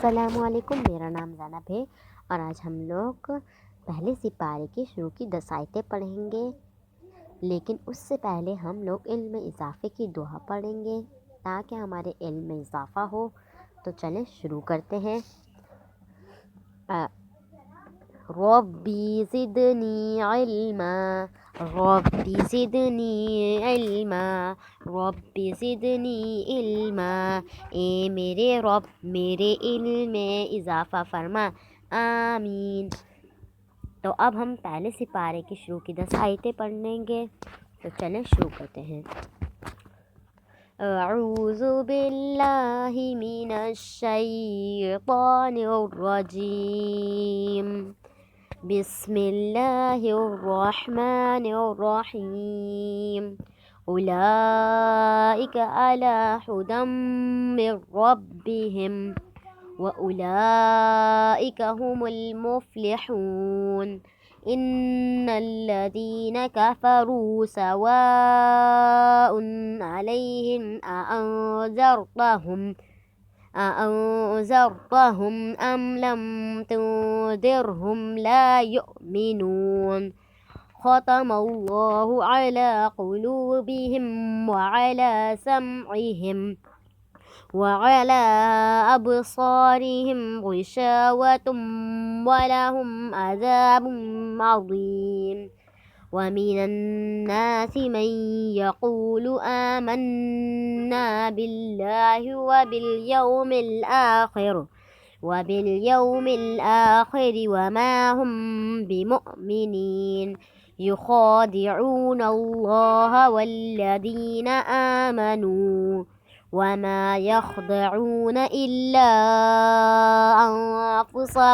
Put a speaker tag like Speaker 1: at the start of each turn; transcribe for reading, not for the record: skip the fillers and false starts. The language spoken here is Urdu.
Speaker 1: السلام علیکم، میرا نام زینب ہے اور آج ہم لوگ پہلے سپارے کی شروع کی 10 آیتیں پڑھیں گے، لیکن اس سے پہلے ہم لوگ علم اضافے کی دعا پڑھیں گے تاکہ ہمارے علم میں اضافہ ہو۔ تو چلیں شروع کرتے ہیں۔ ربی زدنی علما، ربی زدنی علما، ربی زدنی علما، اے میرے رب میرے علم میں اضافہ فرما، آمین۔ تو اب ہم پہلے سپارے کی شروع کی 10 آیتیں پڑھیں گے، تو چلیں شروع کرتے ہیں۔ اعوذ باللہ من الشیطان الرجیم، بسم اللہ الرحمن الرحیم، اولئک علی ھدی من ربہم واولئک ھم المفلحون، ان الذین کفروا سواء علیہم أأنذرتهم أم لم تنذرهم لا يؤمنون، ختم الله على قلوبهم وعلى سمعهم وعلى أبصارهم غشاوة ولهم عذاب عظيم، ومن الناس من يقول آمنا بالله وباليوم الآخر وما هم بمؤمنين، يخادعون الله والذين آمنوا وما يخدعون إلا أنفسهم